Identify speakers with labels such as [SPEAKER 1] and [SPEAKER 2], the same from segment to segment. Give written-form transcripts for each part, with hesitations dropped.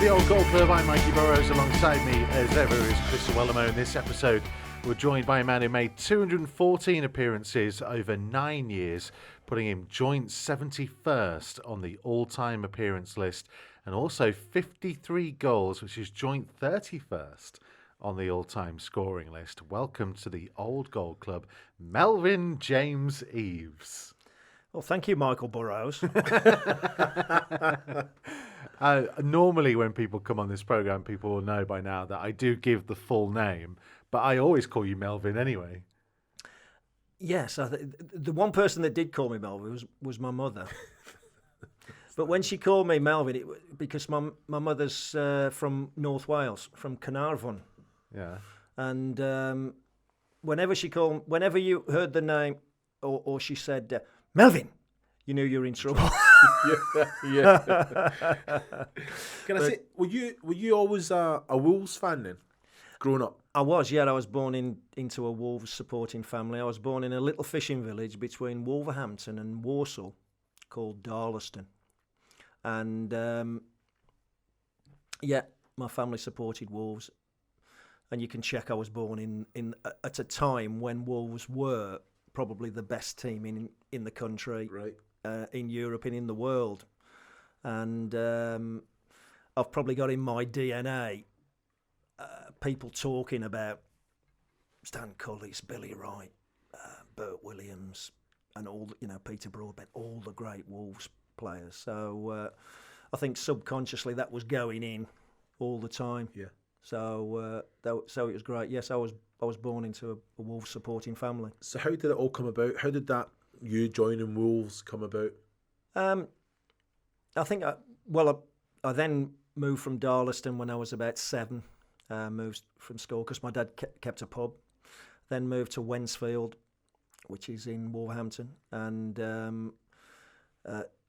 [SPEAKER 1] the Old Gold Club. I'm Mikey Burrows. Alongside me, as ever, is Chris Iwelumo. In this episode, we're joined by a man who made 214 appearances over 9 years, putting him joint 71st on the all-time appearance list, and also 53 goals, which is joint 31st on the all-time scoring list. Welcome to the Old Gold Club, Melvin James Eves.
[SPEAKER 2] Well, thank you, Michael Burrows.
[SPEAKER 1] Normally, when people come on this program, people will know by now that I do give the full name, but I always call you Melvin anyway.
[SPEAKER 2] Yes, the one person that did call me Melvin was my mother. But when she called me Melvin, because my mother's from North Wales, from Carnarvon.
[SPEAKER 1] Yeah.
[SPEAKER 2] And whenever you heard the name, or she said Melvin, you knew you were in trouble.
[SPEAKER 3] yeah. Can I say, were you always a Wolves fan then, growing up?
[SPEAKER 2] I was, yeah. I was born into a Wolves supporting family. I was born in a little fishing village between Wolverhampton and Walsall called Darlaston. And, my family supported Wolves. And you can check I was born in at a time when Wolves were probably the best team in the country.
[SPEAKER 3] Right.
[SPEAKER 2] In Europe and in the world, and I've probably got in my DNA people talking about Stan Cullis, Billy Wright, Bert Williams, and all Peter Broadbent, all the great Wolves players. So I think subconsciously that was going in all the time.
[SPEAKER 3] Yeah.
[SPEAKER 2] So so it was great. Yes, I was born into a Wolves supporting family.
[SPEAKER 3] So how did it all come about? How did that you joining Wolves come about?
[SPEAKER 2] I think I then moved from Darlaston when I was about 7. Moved from school because my dad kept a pub. Then moved to Wensfield, which is in Wolverhampton, and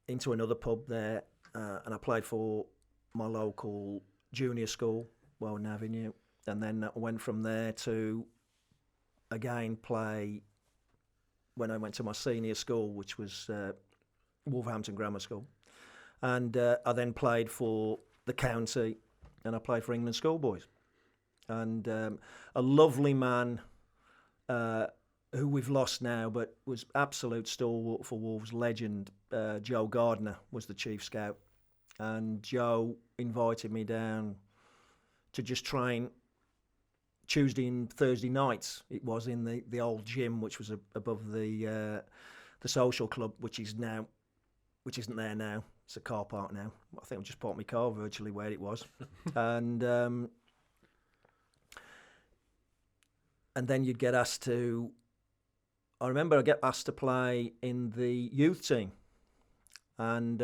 [SPEAKER 2] into another pub there. And I played for my local junior school, Weldon Avenue, and then I went from there to again play when I went to my senior school, which was Wolverhampton Grammar School. And I then played for the county, and I played for England Schoolboys. And a lovely man who we've lost now, but was absolute stalwart for Wolves, legend, Joe Gardner was the chief scout. And Joe invited me down to just train Tuesday and Thursday nights. It was in the old gym, which was above the social club, which isn't there now. It's a car park now. I think I've just parked my car virtually where it was, and then you'd get asked to. I remember I get asked to play in the youth team, and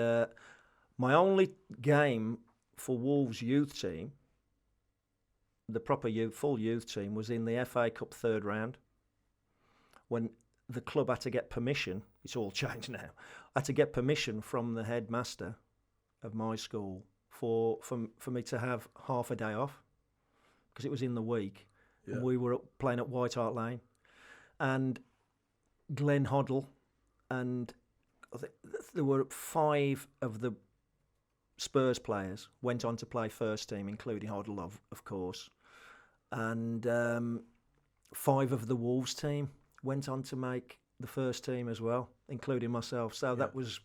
[SPEAKER 2] my only game for Wolves youth team, the proper full youth team, was in the FA Cup third round, when the club had to get permission. It's all changed now. I had to get permission from the headmaster of my school for me to have half a day off, because it was in the week. Yeah. And we were playing at White Hart Lane, and Glenn Hoddle, and I think there were 5 of the Spurs players went on to play first team, including Hoddle, of course. And 5 of the Wolves team went on to make the first team as well, including myself. So it was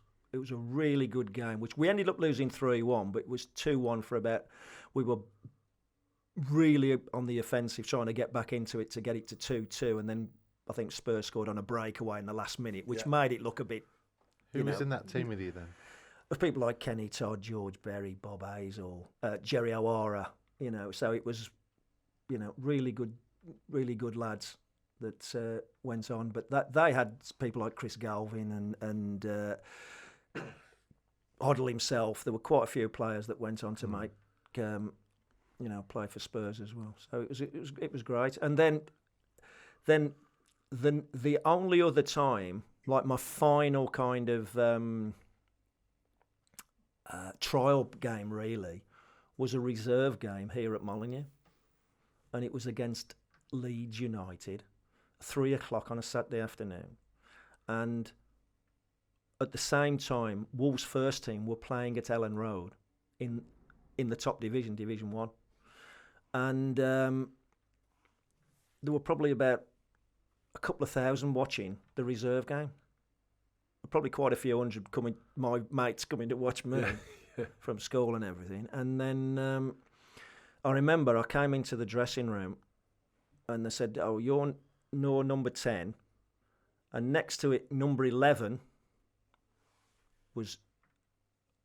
[SPEAKER 2] a really good game, which we ended up losing 3-1, but it was 2-1 for about. We were really on the offensive, trying to get back into it to get it to 2-2, and then I think Spurs scored on a breakaway in the last minute, which made it look a bit.
[SPEAKER 1] Who was in that team with you then?
[SPEAKER 2] Of people like Kenny Todd, George Berry, Bob Hazel, Jerry O'Hara. So it was, really good lads that went on. But they had people like Chris Galvin and Hoddle himself. There were quite a few players that went on to make, play for Spurs as well. So it was great. And then the only other time, like my final kind of trial game really, was a reserve game here at Molineux, and it was against Leeds United, 3:00 on a Saturday afternoon, and at the same time Wolves' first team were playing at Ellen Road in in the top division, Division 1. And there were probably about a couple of thousand watching the reserve game. Probably quite a few hundred my mates coming to watch me from school and everything. And then I remember I came into the dressing room and they said, "Oh, you're number 10." And next to it, number 11 was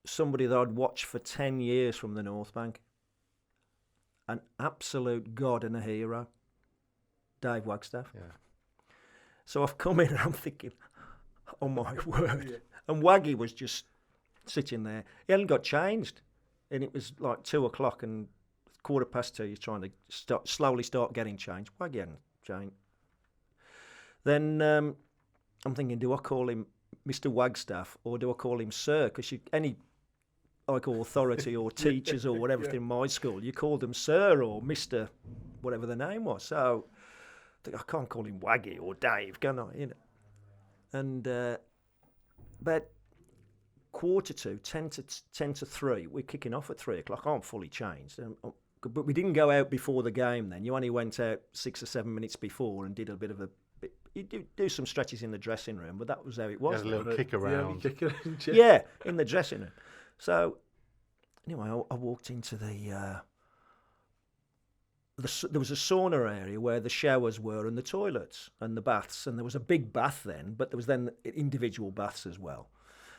[SPEAKER 2] somebody that I'd watched for 10 years from the North Bank. An absolute god and a hero, Dave Wagstaff.
[SPEAKER 1] Yeah.
[SPEAKER 2] So I've come in and I'm thinking, oh my word. Yeah. And Waggy was just sitting there. He hadn't got changed. And it was like 2:00 and 2:15, he's trying to slowly start getting changed. Waggy hadn't changed. Then I'm thinking, do I call him Mr. Wagstaff or do I call him Sir? Because any authority or teachers or whatever in my school, you called them Sir or Mr. whatever the name was. So I think I can't call him Waggy or Dave, can I? You know. And about 2:45, 10 to 3, we're kicking off at 3:00. I'm fully changed. But we didn't go out before the game then. You only went out 6 or 7 minutes before and did a bit of a... You do some stretches in the dressing room, but that was how it was.
[SPEAKER 1] A little kick around.
[SPEAKER 2] Yeah, in the dressing room. So, anyway, I walked into there was a sauna area where the showers were and the toilets and the baths, and there was a big bath then, but there was then individual baths as well.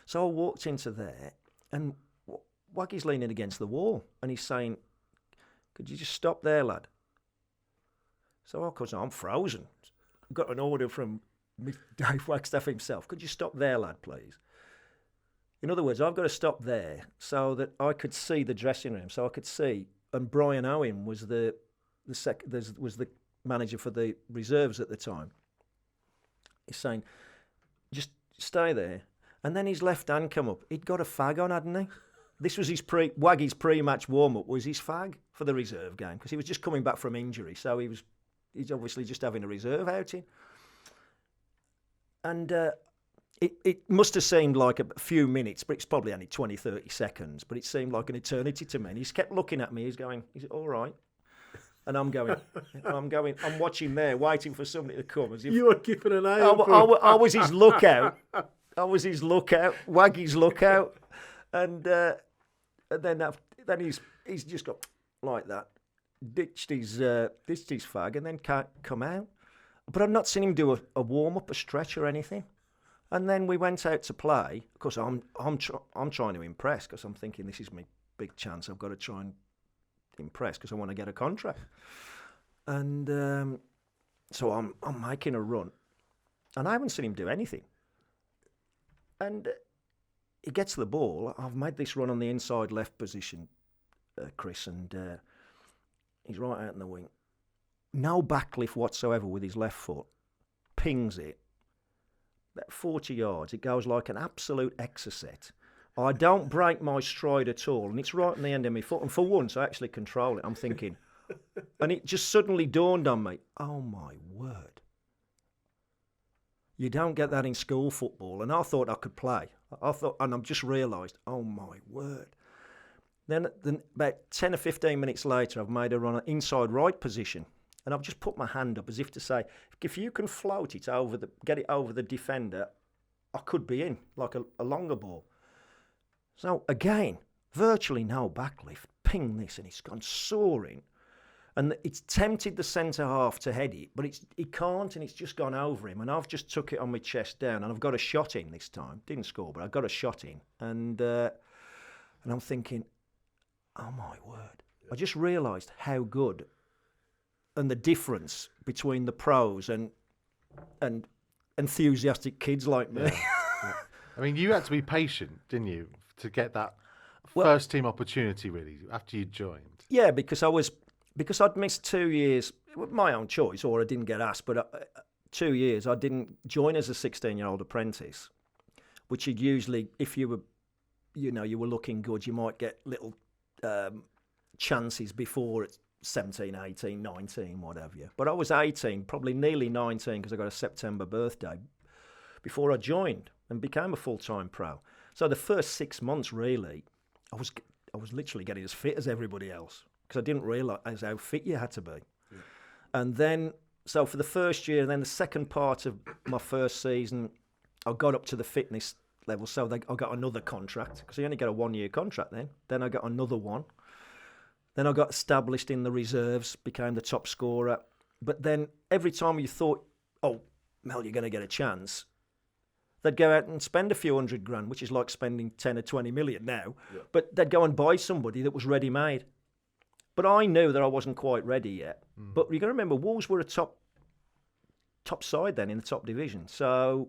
[SPEAKER 2] So I walked into there, and Waggy's leaning against the wall, and he's saying, "Could you just stop there, lad?" So, of course, I'm frozen. I've got an order from Dave Wagstaff himself. "Could you stop there, lad, please?" In other words, I've got to stop there so that I could see the dressing room, so I could see. And Brian Owen was the manager for the reserves at the time. He's saying, "Just stay there." And then his left hand come up. He'd got a fag on, hadn't he? This was Waggy's pre-match warm-up was his fag for the reserve game because he was just coming back from injury, so he's obviously just having a reserve outing. And it must have seemed like a few minutes, but it's probably only 20, 30 seconds, but it seemed like an eternity to me. And he kept looking at me. He's going, "Is it all right?" And I'm watching there, waiting for somebody to come. As if
[SPEAKER 3] you were keeping an eye on
[SPEAKER 2] I was his lookout. I was his lookout, Waggy's lookout. And then he's just got like that, ditched his fag, and then can't come out. But I've not seen him do a warm-up, a stretch or anything. And then we went out to play. Of course, I'm trying to impress because I'm thinking this is my big chance. I've got to try and impress because I want to get a contract. And so I'm making a run, and I haven't seen him do anything. And he gets the ball. I've made this run on the inside left position, Chris, and he's right out in the wing. No backlift whatsoever with his left foot. Pings it. About 40 yards. It goes like an absolute exocet. I don't break my stride at all, and it's right on the end of my foot. And for once, I actually control it. I'm thinking, and it just suddenly dawned on me, oh my word. You don't get that in school football. And I thought I could play. And I've just realised, oh my word. Then about 10 or 15 minutes later, I've made a run inside right position. And I've just put my hand up as if to say, if you can float it get it over the defender, I could be in, like a longer ball. So again, virtually no backlift. Ping this, and it's gone soaring. And it's tempted the centre half to head it, but he can't, and it's just gone over him. And I've just took it on my chest down, and I've got a shot in this time. Didn't score, but I got a shot in. And I'm thinking, oh my word. I just realised how good and the difference between the pros and enthusiastic kids like me.
[SPEAKER 1] Yeah. I mean, you had to be patient, didn't you, to get that first team opportunity, really, after you joined?
[SPEAKER 2] Yeah, because I'd missed 2 years, my own choice, or I didn't get asked, but 2 years I didn't join as a 16-year-old apprentice, which you'd usually, if you were, you were looking good, you might get little chances before it's 17, 18, 19, what have you. But I was 18, probably nearly 19, because I got a September birthday, before I joined and became a full-time pro. So the first 6 months, really, was literally getting as fit as everybody else because I didn't realise how fit you had to be. Yeah. And then, so for the first year, and then the second part of my first season, I got up to the fitness level. So I got another contract because I only got a 1-year contract then. Then I got another one. Then I got established in the reserves, became the top scorer. But then every time you thought, oh, Mel, you're going to get a chance, they'd go out and spend a few $100,000, which is like spending 10 or 20 million now. Yeah. But they'd go and buy somebody that was ready-made. But I knew that I wasn't quite ready yet. But you've got to remember, Wolves were a top side then in the top division. So,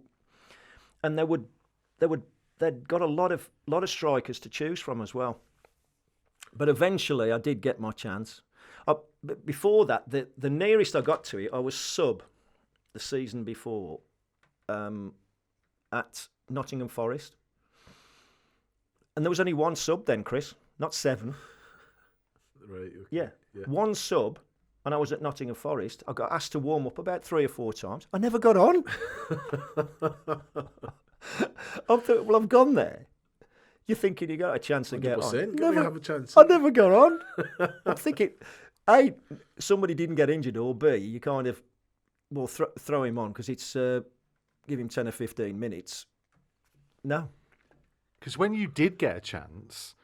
[SPEAKER 2] and they'd got a lot of strikers to choose from as well. But eventually, I did get my chance. But before that, the nearest I got to it, I was sub the season before at Nottingham Forest. And there was only one sub then, Chris, not 7.
[SPEAKER 3] Right. Okay.
[SPEAKER 2] Yeah, one sub, and I was at Nottingham Forest. I got asked to warm up about 3 or 4 times. I never got on. I thought, well, I've gone there. You're thinking you got a chance to get on.
[SPEAKER 3] Never have a chance.
[SPEAKER 2] I never got on. I'm thinking, A, somebody didn't get injured, or B, you kind of, well, throw him on because it's give him 10 or 15 minutes. No.
[SPEAKER 1] Because when you did get a chance,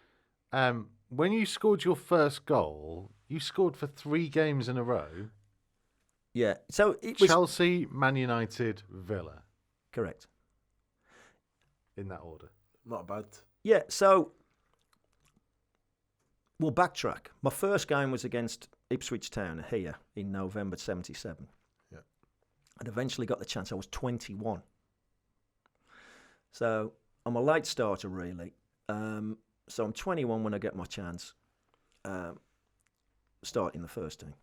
[SPEAKER 1] when you scored your first goal, you scored for 3 games in a row.
[SPEAKER 2] Yeah. So it was
[SPEAKER 1] Chelsea, Man United, Villa.
[SPEAKER 2] Correct.
[SPEAKER 1] In that order.
[SPEAKER 3] Not bad.
[SPEAKER 2] Yeah, so we'll backtrack. My first game was against Ipswich Town here in November 77.
[SPEAKER 3] Yeah.
[SPEAKER 2] I'd eventually got the chance. I was 21. So I'm a late starter, really. So I'm 21 when I get my chance, starting the first team.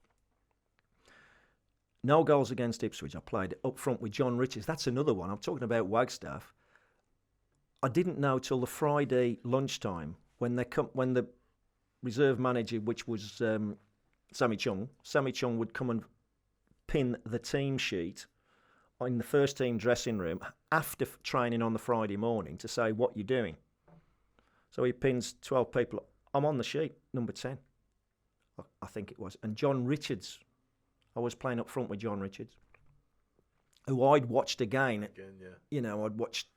[SPEAKER 2] No goals against Ipswich. I played up front with John Richards. That's another one. I'm talking about Wagstaff. I didn't know till the Friday lunchtime when the reserve manager, which was Sammy Chung would come and pin the team sheet in the first team dressing room after training on the Friday morning to say what you're doing. So he pins 12 people. I'm on the sheet, number 10, I think it was. And John Richards, I was playing up front with John Richards, who I'd watched again.
[SPEAKER 3] Yeah.
[SPEAKER 2] You know, I'd watched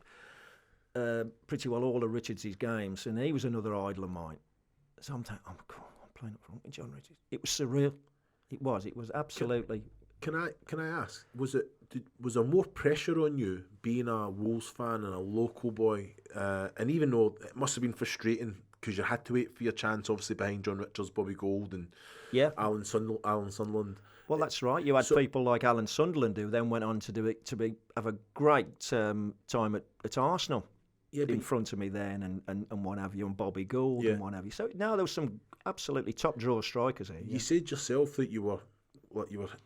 [SPEAKER 2] pretty well all of Richards' games, and he was another idol of mine. So I'm thinking, I'm playing up front with John Richards. It was surreal. It was absolutely.
[SPEAKER 3] Can I ask? Was there more pressure on you being a Wolves fan and a local boy? And even though it must have been frustrating because you had to wait for your chance, obviously behind John Richards, Bobby Gould, and Alan Sunderland.
[SPEAKER 2] Well, that's right. You had people like Alan Sunderland who then went on to have a great time at Arsenal. In front of me then, and what have you, and Bobby Gould and what have you. So now there was some absolutely top draw strikers here.
[SPEAKER 3] You said yourself that you were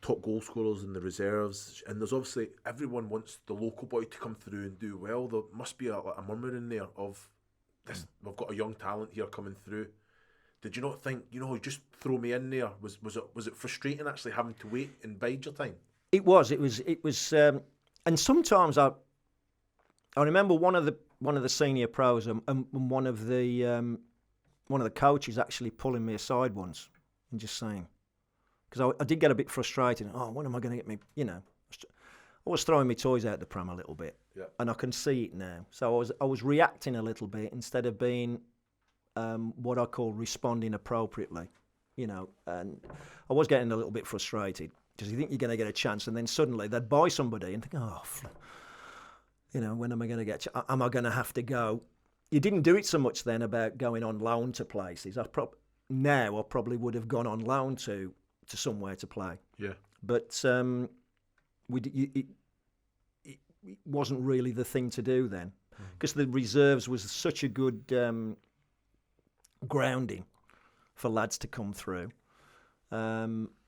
[SPEAKER 3] top goal scorers in the reserves, and there's obviously everyone wants the local boy to come through and do well. There must be a murmur in there of this. We've got a young talent here coming through. Did you not think, just throw me in there? Was it frustrating actually having to wait and bide your time? It was,
[SPEAKER 2] and sometimes I remember one of the senior pros and one of the coaches actually pulling me aside once and just saying, because I did get a bit frustrated. Oh, when am I going to get me? I was throwing my toys out the pram a little bit, and I can see it now. So I was reacting a little bit instead of being what I call responding appropriately, and I was getting a little bit frustrated because you think you're going to get a chance, and then suddenly they'd buy somebody and think, oh. When am I going to get? Am I going to have to go? You didn't do it so much then about going on loan to places. Now I probably would have gone on loan to somewhere to play.
[SPEAKER 3] Yeah.
[SPEAKER 2] But it wasn't really the thing to do then, because the reserves was such a good grounding for lads to come through.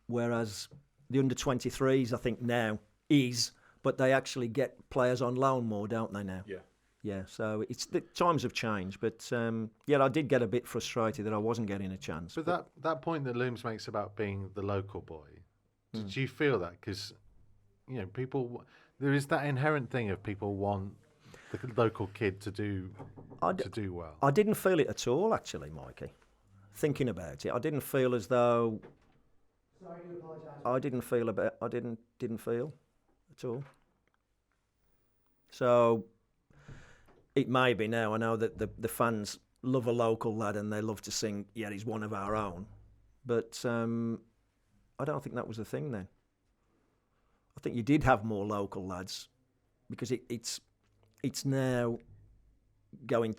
[SPEAKER 2] Whereas the under-23s, I think now is. But they actually get players on loan more, don't they now?
[SPEAKER 3] Yeah.
[SPEAKER 2] Yeah, so the times have changed. But, I did get a bit frustrated that I wasn't getting a chance.
[SPEAKER 1] But that point that Looms makes about being the local boy, did you feel that? Because, people, there is that inherent thing of people want the local kid to do well.
[SPEAKER 2] I didn't feel it at all, actually, Mikey. thinking about it, I didn't feel as though. I didn't feel at all. So it may be now. I know that the fans love a local lad and they love to sing, yeah, he's one of our own. But I don't think that was the thing then. I think you did have more local lads because it's now going.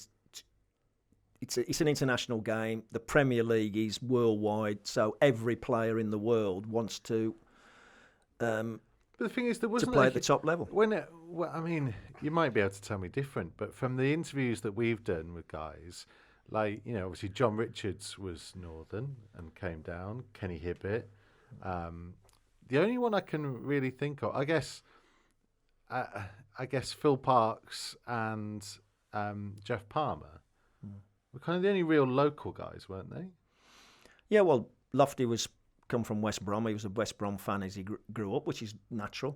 [SPEAKER 2] It's an international game. The Premier League is worldwide, so every player in the world wants to.
[SPEAKER 1] But the thing is, there wasn't
[SPEAKER 2] to play at the top level.
[SPEAKER 1] I mean, you might be able to tell me different, but from the interviews that we've done with guys, like, you know, obviously John Richards was Northern and came down. Kenny Hibbett. The only one I can really think of, I guess Phil Parks and Jeff Palmer were kind of the only real local guys, weren't they?
[SPEAKER 2] Yeah, well, Lofty come from West Brom. He was a West Brom fan as he grew up, which is natural.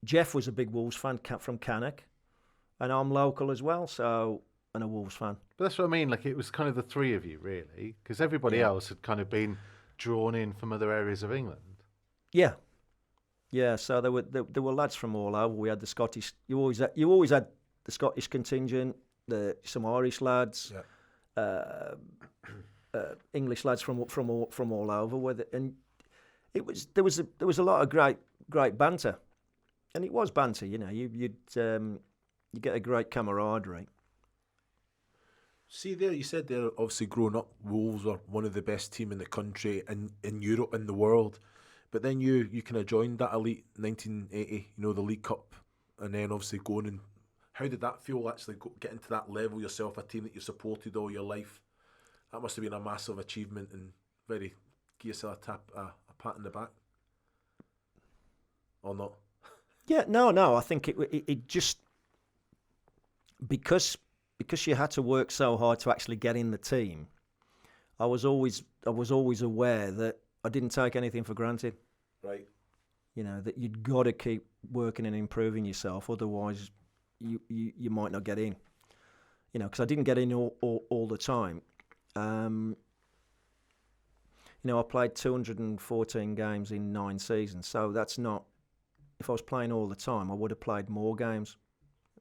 [SPEAKER 2] Jeff was a big Wolves fan from Cannock, and I'm local as well, and a Wolves fan.
[SPEAKER 1] But that's what I mean. Like, it was kind of the three of you, really, because everybody else had kind of been drawn in from other areas of England.
[SPEAKER 2] Yeah. So there were lads from all over. We had the Scottish. You always had the Scottish contingent, some Irish lads, English lads from all over. And there was a lot of great banter, and it was banter. You know, you get a great camaraderie.
[SPEAKER 3] See there, you said there, obviously growing up, Wolves were one of the best team in the country and in Europe and the world. But then you kind of joined that elite 1980, you know, the League Cup, and then obviously going and how did that feel actually getting to that level yourself, a team that you supported all your life? That must have been a massive achievement and give yourself a pat in the back, or not?
[SPEAKER 2] Yeah, no. I think it just because you had to work so hard to actually get in the team. I was always aware that I didn't take anything for granted.
[SPEAKER 3] Right.
[SPEAKER 2] You know, that you'd got to keep working and improving yourself, otherwise you might not get in. You know, because I didn't get in all the time. You know, I played 214 games in 9 seasons, so that's not. If I was playing all the time, I would have played more games.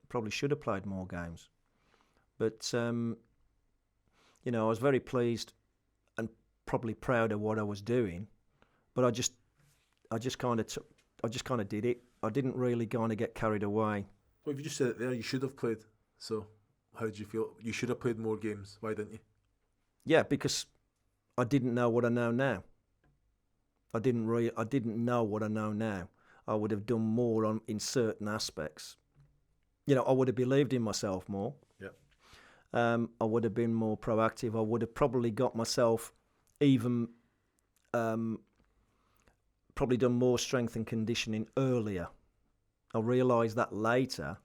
[SPEAKER 2] Probably should have played more games. But you know, I was very pleased and probably proud of what I was doing. But I just kind of did it. I didn't really kind of get carried away.
[SPEAKER 3] Well, if you just said it there, you should have played. So, how did you feel? You should have played more games. Why didn't you?
[SPEAKER 2] Yeah, because I didn't know what I know now. I didn't know what I know now. I would have done more in certain aspects. You know, I would have believed in myself more.
[SPEAKER 3] Yeah.
[SPEAKER 2] I would have been more proactive. I would have probably got myself even probably done more strength and conditioning earlier. I realised that later,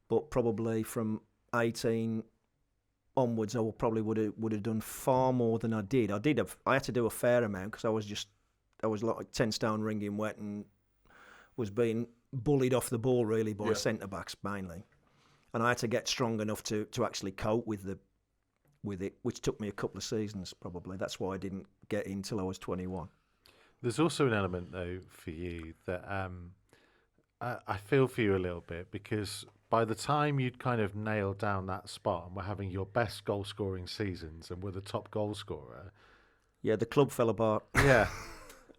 [SPEAKER 2] but probably from 18 onwards, I probably would have done far more than I did. I had to do a fair amount because I was like 10 stone wringing wet and was being bullied off the ball really by centre backs mainly, and I had to get strong enough to actually cope with it, which took me a couple of seasons probably. That's why I didn't get in till I was 21.
[SPEAKER 1] There's also an element though for you that I feel for you a little bit, because by the time you'd kind of nailed down that spot and were having your best goal scoring seasons and were the top goal scorer,
[SPEAKER 2] yeah, the club fell apart.
[SPEAKER 1] Yeah,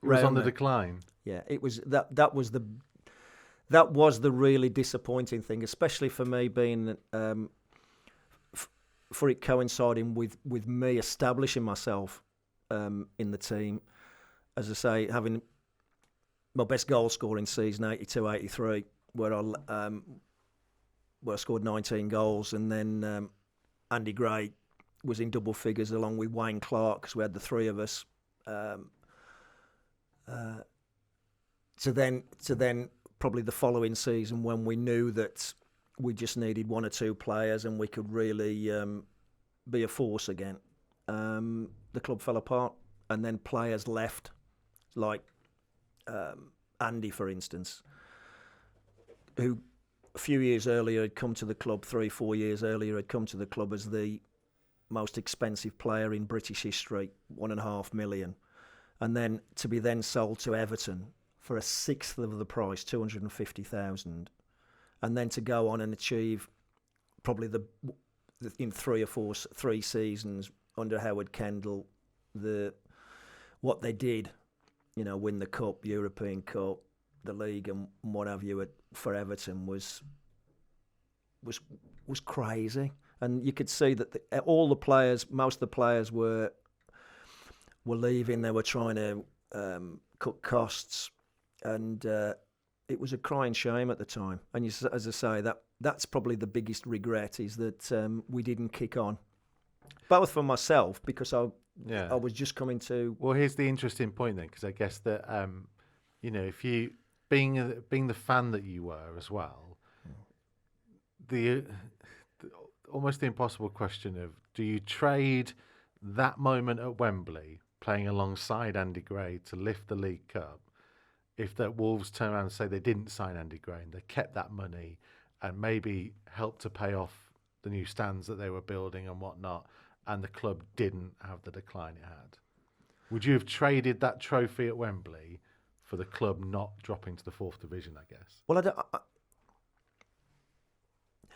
[SPEAKER 1] it was on the decline. Yeah,
[SPEAKER 2] it was that was the really disappointing thing, especially for me being for it coinciding with me establishing myself in the team. As I say, having my best goal scoring season 82-83, where I scored 19 goals, and then Andy Gray was in double figures along with Wayne Clark, because we had the three of us. To then probably the following season, when we knew that we just needed one or two players and we could really be a force again, the club fell apart, and then players left, like Andy, for instance, who a few years earlier had come to the club, 3-4 years earlier had come to the club as the most expensive player in British history, £1.5 million, and then to be then sold to Everton for a sixth of the price, 250,000, and then to go on and achieve probably in 3 seasons under Howard Kendall, what they did, win the Cup, European Cup, the league, and what have you for Everton was crazy. And you could see that most of the players were leaving. They were trying to cut costs, and it was a crying shame at the time. And as I say, that's probably the biggest regret, is that we didn't kick on. Both for myself, because I was just coming to.
[SPEAKER 1] Well, here's the interesting point then, because I guess that if you being the fan that you were as well, the almost the impossible question of, do you trade that moment at Wembley, playing alongside Andy Gray, to lift the League Cup, if the Wolves turn around and say they didn't sign Andy Gray and they kept that money and maybe helped to pay off the new stands that they were building and whatnot, and the club didn't have the decline it had? Would you have traded that trophy at Wembley for the club not dropping to the 4th division, I guess?
[SPEAKER 2] Well,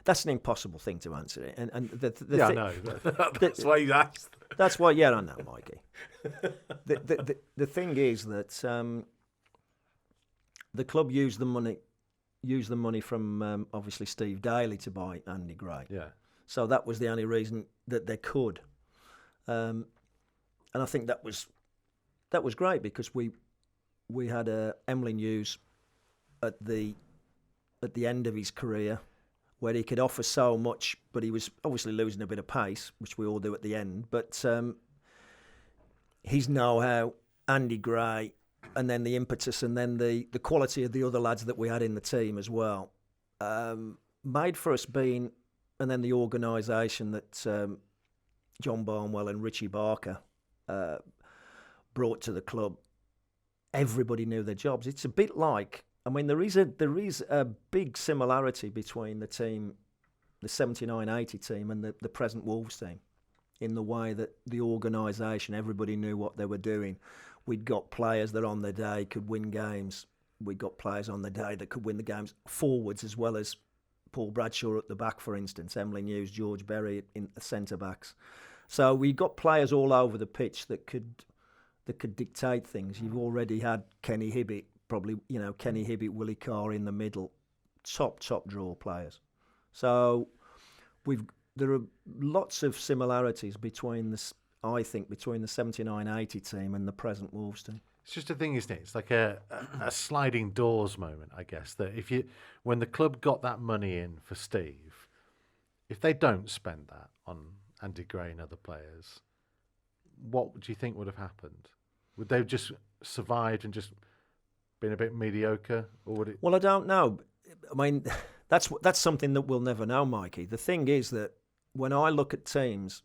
[SPEAKER 2] that's an impossible thing to answer. And
[SPEAKER 1] I know.
[SPEAKER 3] That's why you asked.
[SPEAKER 2] That's why, I know, Mikey. The thing is that the club used the money from obviously Steve Daly to buy Andy Gray.
[SPEAKER 1] Yeah.
[SPEAKER 2] So that was the only reason that they could, and I think that was great, because we had Emlyn Hughes at the end of his career, where he could offer so much, but he was obviously losing a bit of pace, which we all do at the end. But his know-how, Andy Gray, and then the impetus, and then the quality of the other lads that we had in the team as well, made for us being, and then the organisation that John Barnwell and Richie Barker brought to the club. Everybody knew their jobs. It's a bit like, there is a big similarity between the team, the 79-80 team, and the present Wolves team, in the way that the organisation, everybody knew what they were doing. We'd got players that on the day could win games. We got players on the day that could win the games, forwards as well as Paul Bradshaw at the back, for instance, Emlyn Hughes, George Berry in the centre backs. So we got players all over the pitch that could dictate things. You've already had Kenny Hibbett, Willie Carr in the middle, top draw players. So there are lots of similarities between the 79-80 team and the present Wolves team.
[SPEAKER 1] It's just a thing, isn't it? It's like a sliding doors moment, I guess. That when the club got that money in for Steve, if they don't spend that on Andy Gray and other players, what do you think would have happened? Would they have just survived and just been a bit mediocre, or would it?
[SPEAKER 2] Well, I don't know. That's something that we'll never know, Mikey. The thing is that when I look at teams,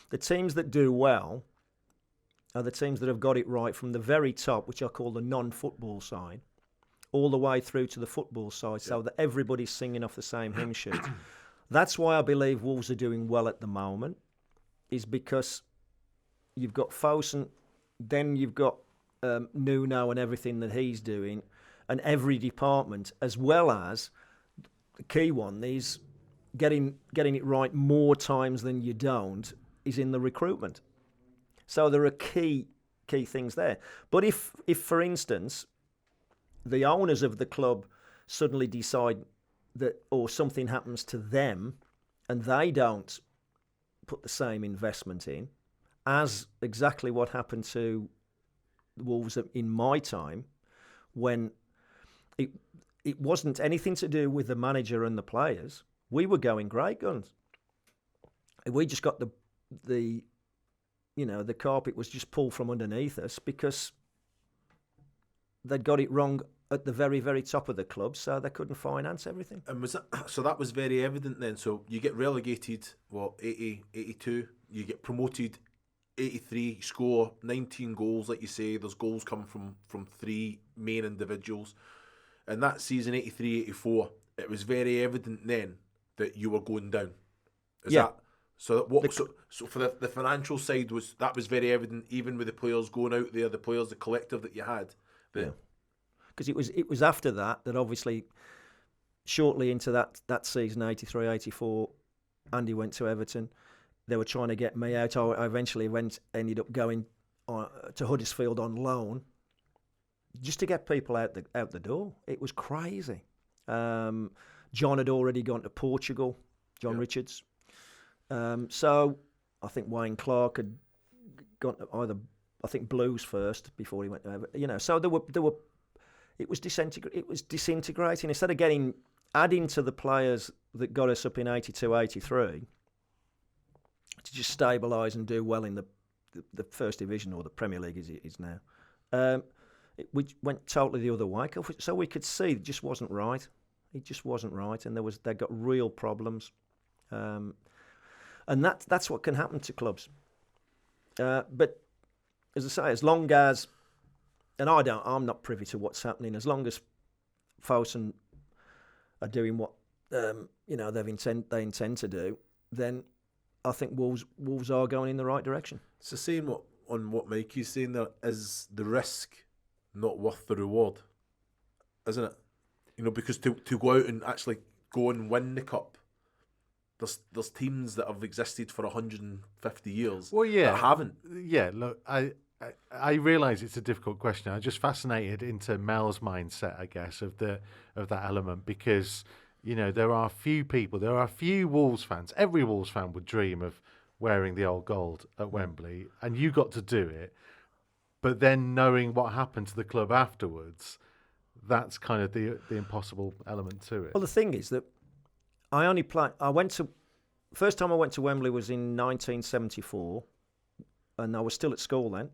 [SPEAKER 2] the teams that do well are the teams that have got it right from the very top, which I call the non-football side, all the way through to the football side, so that everybody's singing off the same hymn sheet. That's why I believe Wolves are doing well at the moment, is because you've got Fosun, then you've got Nuno and everything that he's doing, and every department, as well as the key one, is getting it right more times than you don't, is in the recruitment. So there are key things there. But if for instance, the owners of the club suddenly decide that, or something happens to them, and they don't put the same investment in, as exactly what happened to the Wolves in my time, when it wasn't anything to do with the manager and the players. We were going great guns. We just got the carpet was just pulled from underneath us because they'd got it wrong at the very, very top of the club, so they couldn't finance everything.
[SPEAKER 3] And that was very evident then? So you get relegated, 80, 82, you get promoted 83, score 19 goals, like you say. There's goals coming from three main individuals. And that season 83, 84, it was very evident then that you were going down. So for the financial side was very evident, even with the players going out there, the collective that you had.
[SPEAKER 2] Because it was after that obviously shortly into that season 83-84, Andy went to Everton. They were trying to get me out. I eventually ended up going to Huddersfield on loan, just to get people out the door. It was crazy. John had already gone to Portugal, John Richards. So I think Wayne Clark had gone to I think Blues first before he went to Everton. So there were. It was disintegrating. Instead of adding to the players that got us up in 82-83 to just stabilise and do well in the First Division, or the Premier League as it is now. We went totally the other way. So we could see it just wasn't right. It just wasn't right, and they got real problems. And that's what can happen to clubs. But as I say, as long as, and I'm not privy to what's happening, as long as Fosun are doing what they intend to do, then I think Wolves are going in the right direction.
[SPEAKER 3] So saying what Mikey's saying there, is the risk not worth the reward, isn't it? Because to go out and actually go and win the cup, there's teams that have existed for 150 years that haven't.
[SPEAKER 1] Yeah, look, I realise it's a difficult question. I'm just fascinated into Mel's mindset, I guess, of that element, because there are few Wolves fans. Every Wolves fan would dream of wearing the old gold at Wembley, and you got to do it. But then knowing what happened to the club afterwards, that's kind of the impossible element to it.
[SPEAKER 2] Well, the thing is that first time I went to Wembley was in 1974, and I was still at school then,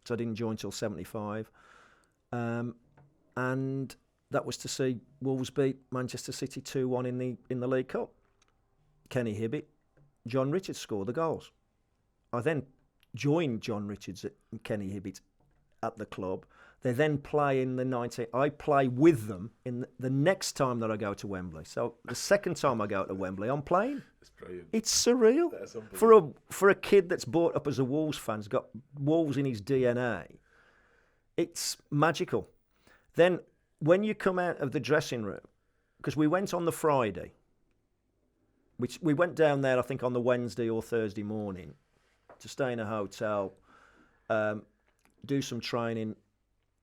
[SPEAKER 2] so I didn't join till 75. And that was to see Wolves beat Manchester City 2-1 in the League Cup. Kenny Hibbett, John Richards scored the goals. I then joined John Richards and Kenny Hibbett at the club. They then play in I play with them in the next time that I go to Wembley. So the second time I go to Wembley, I'm playing.
[SPEAKER 3] It's brilliant.
[SPEAKER 2] It's surreal. For a kid that's brought up as a Wolves fan, has got Wolves in his DNA. It's magical. Then when you come out of the dressing room, because we went on the Friday, which we went down there, I think, on the Wednesday or Thursday morning to stay in a hotel, do some training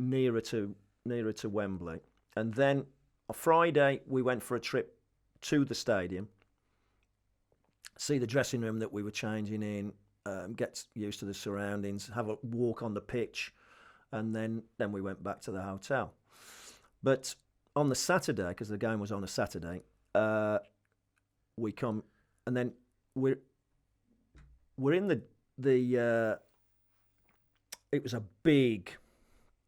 [SPEAKER 2] nearer to Wembley, and then on Friday we went for a trip to the stadium, see the dressing room that we were changing in, get used to the surroundings, have a walk on the pitch, and then we went back to the hotel. But on the Saturday, because the game was on a Saturday, we come, and then we're in the it was a big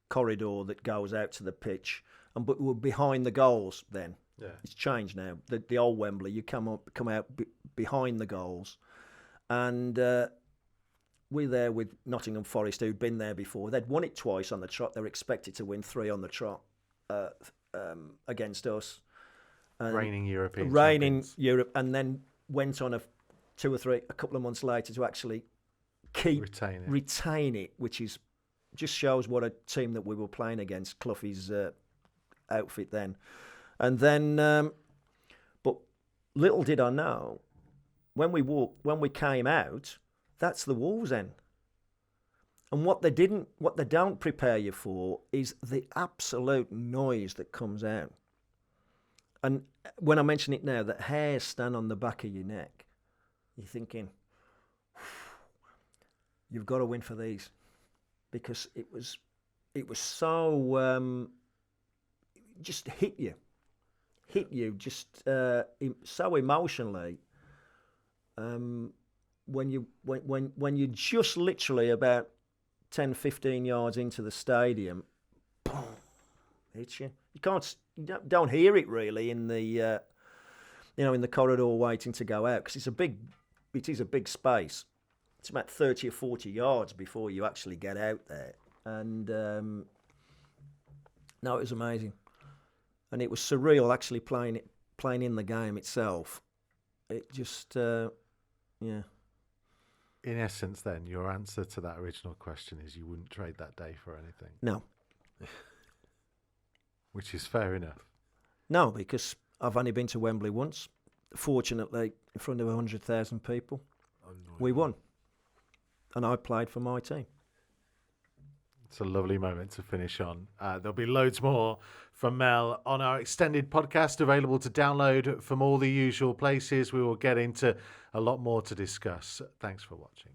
[SPEAKER 2] corridor that goes out to the pitch, but we're behind the goals then.
[SPEAKER 1] Yeah.
[SPEAKER 2] It's changed now. The old Wembley, you come out behind the goals, and we're there with Nottingham Forest, who'd been there before. They'd won it twice on the trot. They were expected to win 3 on the trot against us.
[SPEAKER 1] Reigning European
[SPEAKER 2] champions. Europe, and then went on a couple of months later to actually retain it, which is just shows what a team that we were playing against, Cloughie's outfit then. And then, but little did I know, when we came out, that's the Wolves end. And what they don't prepare you for is the absolute noise that comes out. And when I mention it now, that hairs stand on the back of your neck, you're thinking, you've got to win for these, because it was so just hit you just so emotionally. When you're just literally about 10-15 yards into the stadium, boom, hits you. You don't hear it really in the in the corridor waiting to go out, because it is a big space. It's about 30 or 40 yards before you actually get out there. And no, it was amazing. And it was surreal actually playing in the game itself. It just,
[SPEAKER 1] in essence, then, your answer to that original question is you wouldn't trade that day for anything.
[SPEAKER 2] No.
[SPEAKER 1] Which is fair enough.
[SPEAKER 2] No, because I've only been to Wembley once. Fortunately, in front of 100,000 people, we won. And I played for my team.
[SPEAKER 1] It's a lovely moment to finish on. There'll be loads more from Mel on our extended podcast available to download from all the usual places. We will get into a lot more to discuss. Thanks for watching.